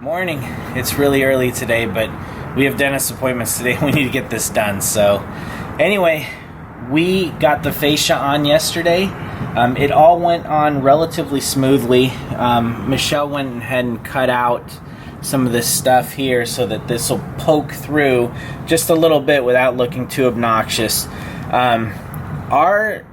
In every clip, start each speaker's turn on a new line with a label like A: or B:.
A: Morning. It's really early today, but we have dentist appointments today. We need to get this done. So anyway, we got the fascia on yesterday. It all went on relatively smoothly. Michelle went ahead and cut out some of this stuff here so that this will poke through just a little bit without looking too obnoxious. Our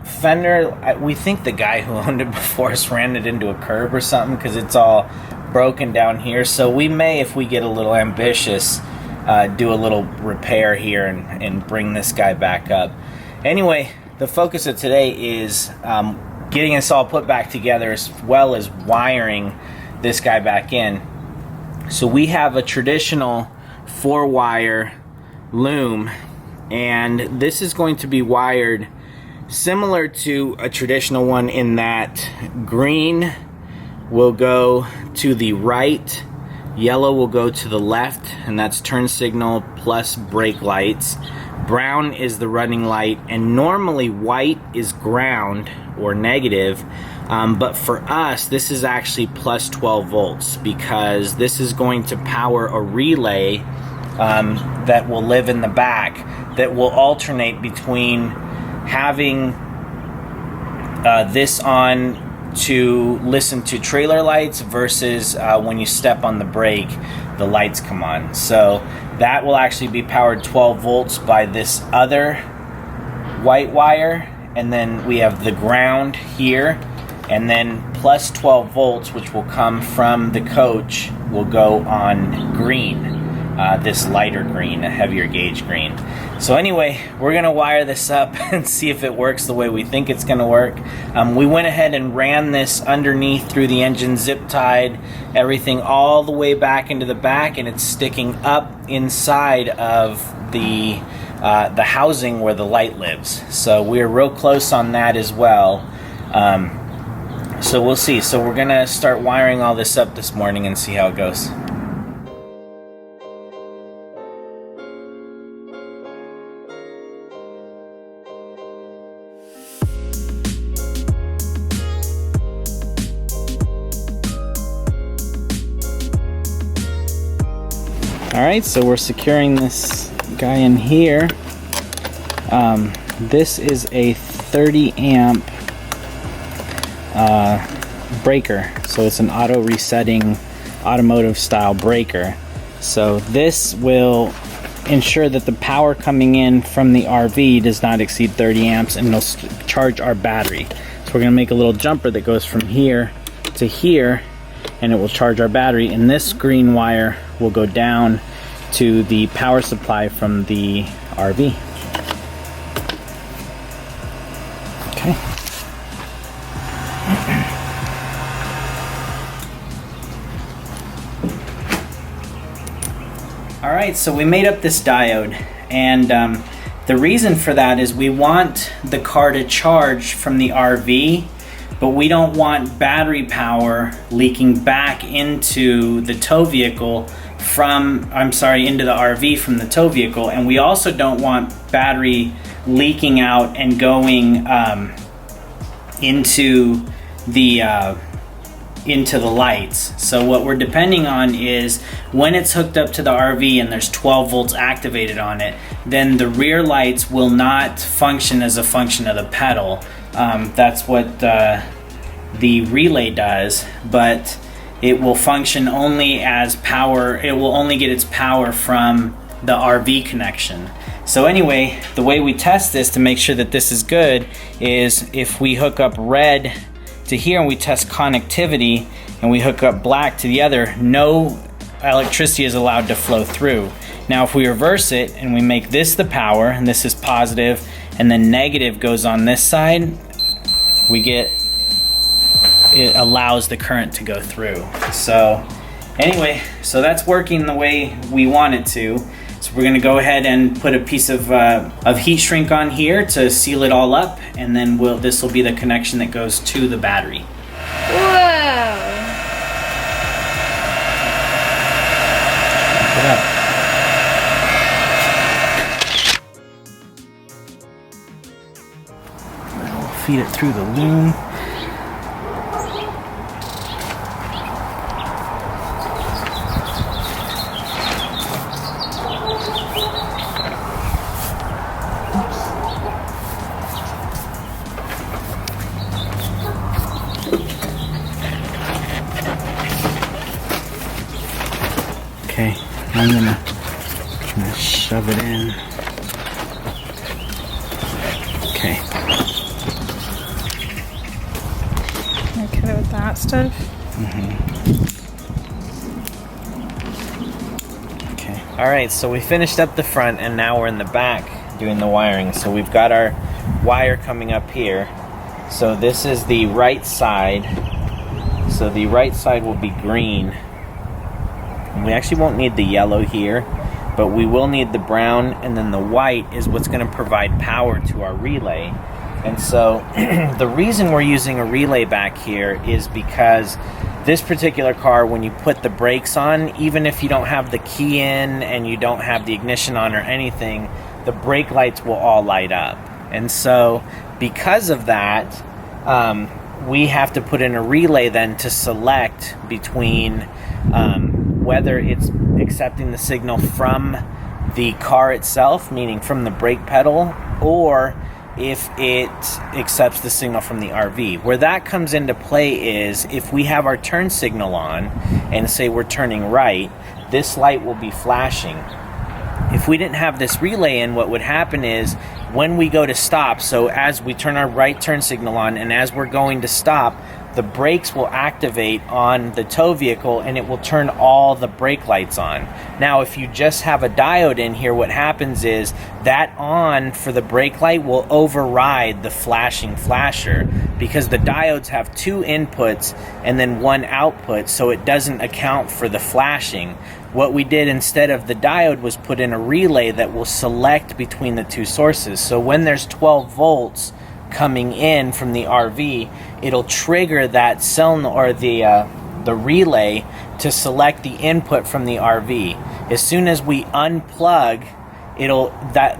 A: fender, we think the guy who owned it before us ran it into a curb or something because it's all broken down here. So we may, if we get a little ambitious, do a little repair here and bring this guy back up. Anyway, the focus of today is getting us all put back together as well as wiring this guy back in. So we have a traditional 4-wire loom, and this is going to be wired similar to a traditional one in that green will go to the right, yellow will go to the left, and that's turn signal plus brake lights. Brown is the running light, and normally white is ground or negative, but for us this is actually plus 12 volts because this is going to power a relay that will live in the back that will alternate between having this on to listen to trailer lights versus when you step on the brake the lights come on. So that will actually be powered 12 volts by this other white wire, and then we have the ground here, and then plus 12 volts which will come from the coach will go on green, this lighter green, a heavier gauge green. So anyway, we're gonna wire this up and see if it works the way we think it's gonna work. We went ahead and ran this underneath through the engine, zip tied everything all the way back into the back, and it's sticking up inside of the housing where the light lives. So we're real close on that as well. So we'll see. So we're gonna start wiring all this up this morning and see how it goes. Alright, so we're securing this guy in here. This is a 30 amp breaker, so it's an auto resetting automotive style breaker. So this will ensure that the power coming in from the RV does not exceed 30 amps, and it'll charge our battery. So we're going to make a little jumper that goes from here to here, and it will charge our battery, and this green wire will go down to the power supply from the RV. Okay. Alright, so we made up this diode, and the reason for that is we want the car to charge from the RV, but we don't want battery power leaking back into the tow vehicle into the RV from the tow vehicle, and we also don't want battery leaking out and going into the lights. So what we're depending on is when it's hooked up to the RV and there's 12 volts activated on it, then the rear lights will not function as a function of the pedal. That's what the relay does, but it will function only as power. It will only get its power from the RV connection. So anyway, the way we test this to make sure that this is good is if we hook up red to here and we test connectivity, and we hook up black to the other, no electricity is allowed to flow through. Now if we reverse it and we make this the power, and this is positive, and then negative goes on this side, it allows the current to go through. So anyway, so that's working the way we want it to. So we're going to go ahead and put a piece of heat shrink on here to seal it all up, and then this will be the connection that goes to the battery.
B: Whoa!
A: Check it out. We'll feed it through the loom. I'm gonna shove it in. Okay.
B: Cut it with that stuff.
A: Okay. All right, so we finished up the front and now we're in the back doing the wiring. So we've got our wire coming up here. So this is the right side. So the right side will be green. And we actually won't need the yellow here, but we will need the brown, and then the white is what's going to provide power to our relay. And so the reason we're using a relay back here is because this particular car, when you put the brakes on, even if you don't have the key in and you don't have the ignition on or anything, the brake lights will all light up. And so because of that, we have to put in a relay then to select between whether it's accepting the signal from the car itself, meaning from the brake pedal, or if it accepts the signal from the RV. Where that comes into play is if we have our turn signal on and say we're turning right, this light will be flashing. If we didn't have this relay in, what would happen is when we go to stop, so as we turn our right turn signal on and as we're going to stop, the brakes will activate on the tow vehicle and it will turn all the brake lights on. Now, if you just have a diode in here, what happens is that on for the brake light will override the flashing flasher because the diodes have two inputs and then one output, so it doesn't account for the flashing. What we did instead of the diode was put in a relay that will select between the two sources. So when there's 12 volts coming in from the RV, it'll trigger that solenoid or the relay to select the input from the RV. As soon as we unplug,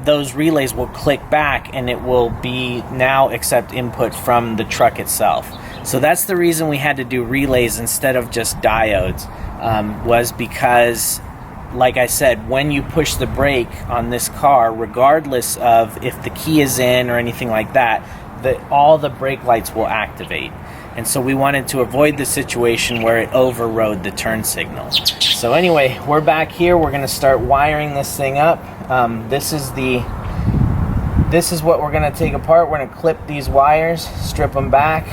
A: those relays will click back and it will be now accept input from the truck itself. So that's the reason we had to do relays instead of just diodes, was because, like I said, when you push the brake on this car, regardless of if the key is in or anything like that, all the brake lights will activate. And so we wanted to avoid the situation where it overrode the turn signal. So anyway, we're back here. We're going to start wiring this thing up. This is what we're going to take apart. We're going to clip these wires, strip them back.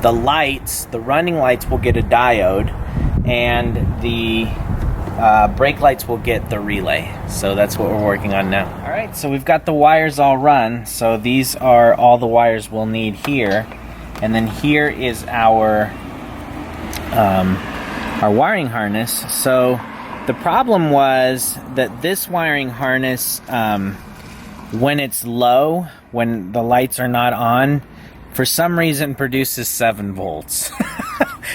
A: The lights, the running lights will get a diode, and the brake lights will get the relay. So that's what we're working on now. All right, so we've got the wires all run. So these are all the wires we'll need here. And then here is our wiring harness. So the problem was that this wiring harness, when it's low, when the lights are not on, for some reason produces 7 volts.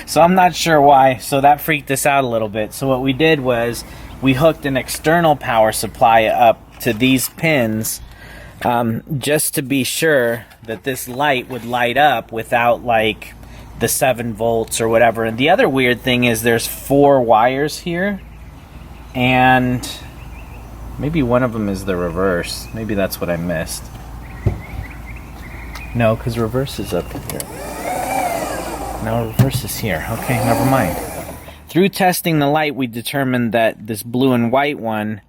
A: So I'm not sure why, so that freaked us out a little bit. So what we did was we hooked an external power supply up to these pins, just to be sure that this light would light up without like the 7 volts or whatever. And the other weird thing is there's 4 wires here, and maybe one of them is the reverse. Maybe that's what I missed. No, because reverse is up here. No, reverse is here. Okay, never mind. Through testing the light, we determined that this blue and white one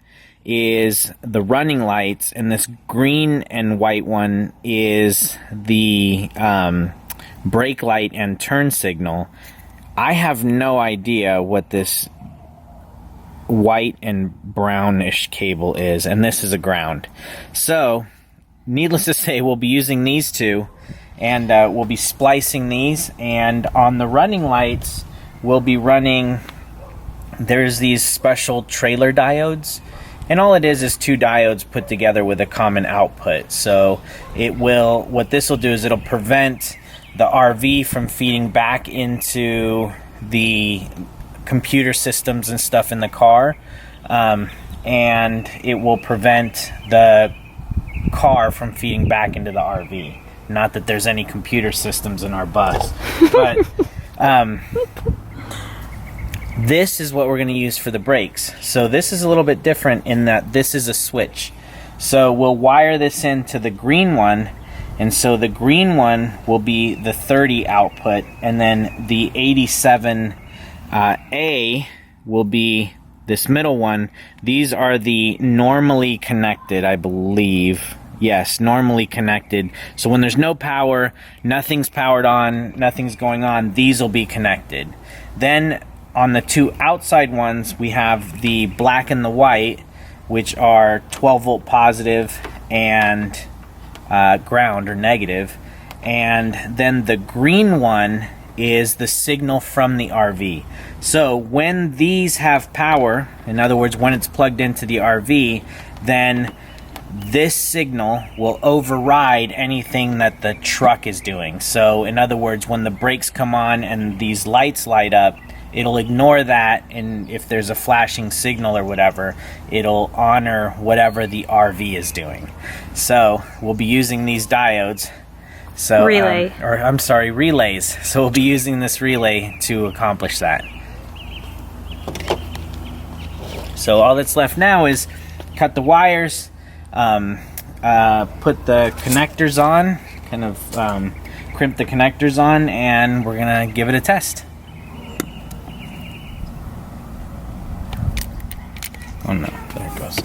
A: is the running lights, and this green and white one is the brake light and turn signal. I have no idea what this white and brownish cable is, and this is a ground. So, needless to say, we'll be using these two, and we'll be splicing these, and on the running lights, we'll be running, there's these special trailer diodes, and all it is 2 diodes put together with a common output. So what this will do is it'll prevent the RV from feeding back into the computer systems and stuff in the car, and it will prevent the car from feeding back into the RV. Not that there's any computer systems in our bus, but this is what we're going to use for the brakes. So this is a little bit different in that this is a switch. So we'll wire this into the green one, and so the green one will be the 30 output, and then the 87A will be this middle one, these are the normally connected, I believe. Yes, normally connected. So when there's no power, nothing's powered on, nothing's going on, these will be connected. Then on the two outside ones, we have the black and the white, which are 12 volt positive and ground or negative. And then the green one is the signal from the RV. So when these have power, in other words, when it's plugged into the RV, then this signal will override anything that the truck is doing. So in other words, when the brakes come on and these lights light up, it'll ignore that, and if there's a flashing signal or whatever, it'll honor whatever the RV is doing. So we'll be using these diodes. So relays. So we'll be using this relay to accomplish that. So all that's left now is cut the wires, put the connectors on, kind of crimp the connectors on, and we're gonna give it a test. Oh no, there it goes.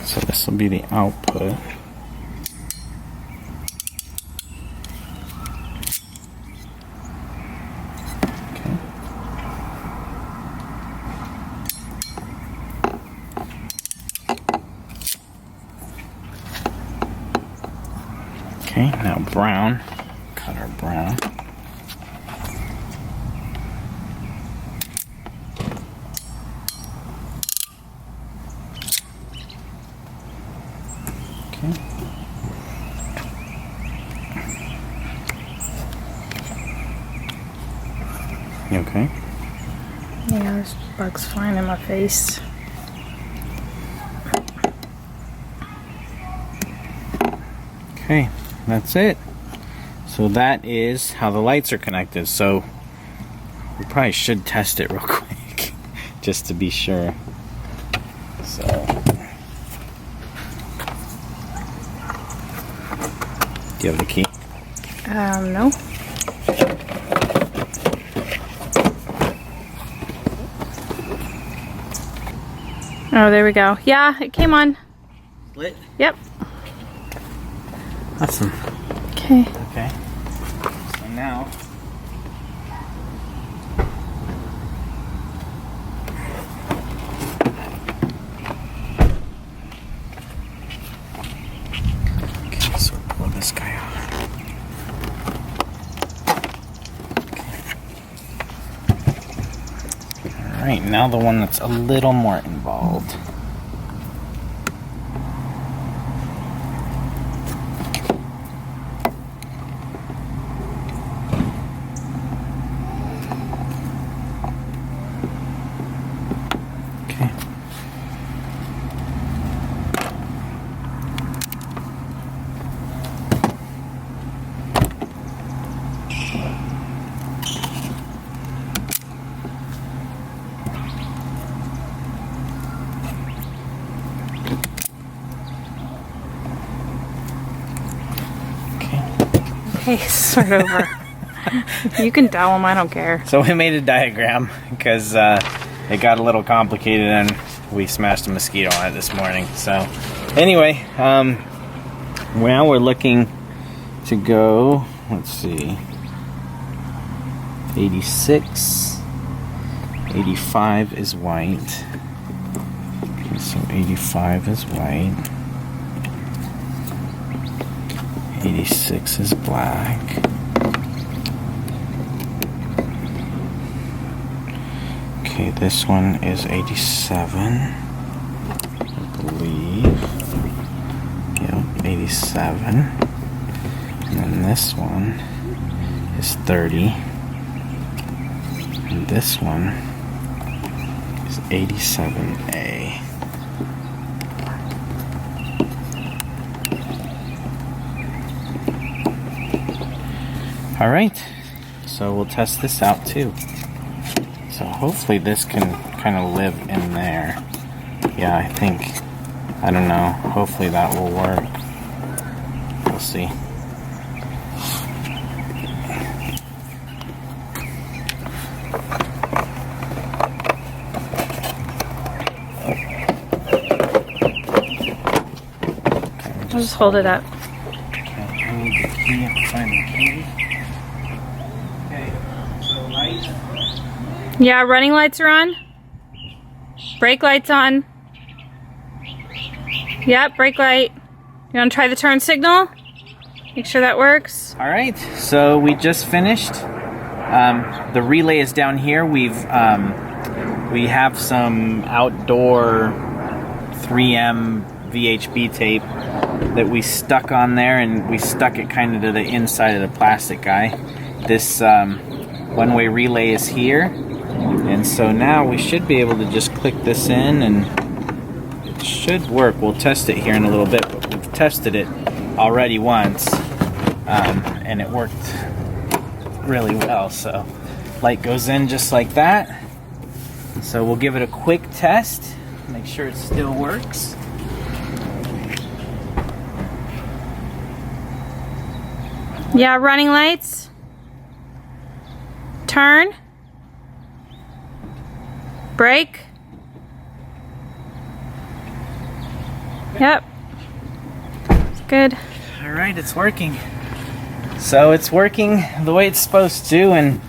A: So this will be the output. Okay, now brown. Cut our brown. Okay. You okay?
B: Yeah, there's bugs flying in my face.
A: Okay, that's it. So that is how the lights are connected. So we probably should test it real quick just to be sure. So do you have the key?
B: No. Oh, there we go. Yeah, it came on.
A: Lit?
B: Yep.
A: Awesome.
B: Okay.
A: Okay. So now okay, so pull this guy off. Okay. Alright, now the one that's a little more involved.
B: Okay, start over. You can tell them, I don't care.
A: So we made a diagram because it got a little complicated and we smashed a mosquito on it this morning. So anyway, well, we're looking to go, let's see, 86, 85 is white. Okay, so 85 is white. 86 is black. Okay, this one is 87, I believe. Yep, 87. And then this one is 30. And this one is 87A. Alright, so we'll test this out too. So hopefully this can kind of live in there. Yeah, I don't know, hopefully that will work. We'll see.
B: I'll just hold it up.
A: Okay, I need the key. I have to find the key. Okay, so light.
B: Yeah, running lights are on. Brake lights on. Yep, brake light. You want to try the turn signal? Make sure that works.
A: All right, so we just finished. The relay is down here. We have some outdoor 3M VHB tape that we stuck on there, and we stuck it kind of to the inside of the plastic guy. This one-way relay is here, and so now we should be able to just click this in and it should work. We'll test it here in a little bit, but we've tested it already once, and it worked really well. So light goes in just like that. So we'll give it a quick test, make sure it still works.
B: Yeah, running lights. Turn. Brake. Yep. It's good.
A: All right, it's working. So it's working the way it's supposed to, and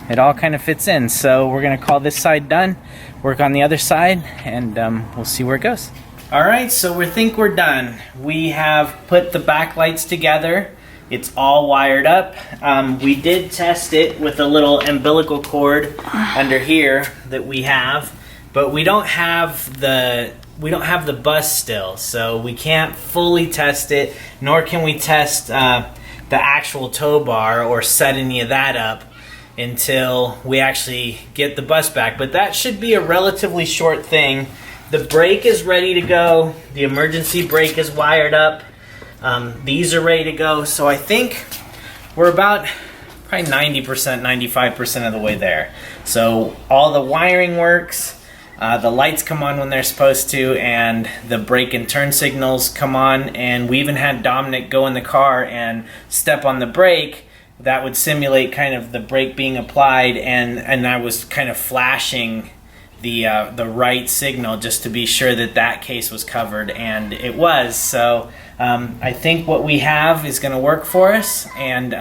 A: it all kind of fits in. So we're gonna call this side done, work on the other side, and we'll see where it goes. All right, so we think we're done. We have put the backlights together. It's all wired up. We did test it with a little umbilical cord under here that we have, but we don't have the bus still, so we can't fully test it, nor can we test the actual tow bar or set any of that up until we actually get the bus back. But that should be a relatively short thing. The brake is ready to go. The emergency brake is wired up. These are ready to go, so I think we're about probably 90%, 95% of the way there. So all the wiring works, the lights come on when they're supposed to, and the brake and turn signals come on, and we even had Dominic go in the car and step on the brake. That would simulate kind of the brake being applied, and I was kind of flashing the right signal just to be sure that that case was covered, and it was. So I think what we have is going to work for us, and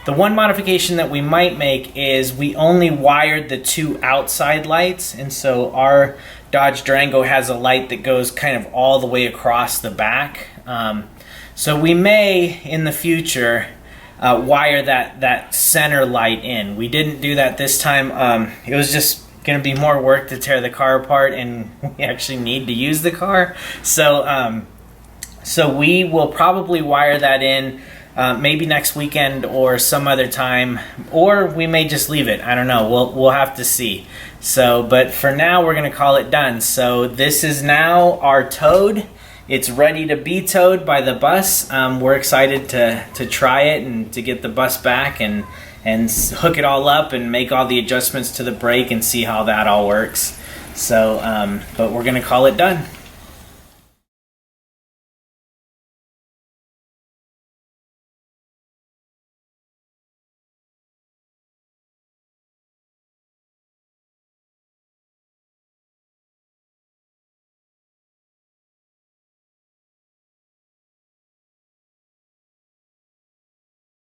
A: the one modification that we might make is we only wired the two outside lights, and so our Dodge Durango has a light that goes kind of all the way across the back. So we may, in the future, wire that center light in. We didn't do that this time. It was just going to be more work to tear the car apart, and we actually need to use the car. So so we will probably wire that in maybe next weekend or some other time, or we may just leave it. I don't know. We'll have to see. So, but for now, we're going to call it done. So this is now our towed. It's ready to be towed by the bus. We're excited to try it and to get the bus back and hook it all up and make all the adjustments to the brake and see how that all works. So, but we're going to call it done.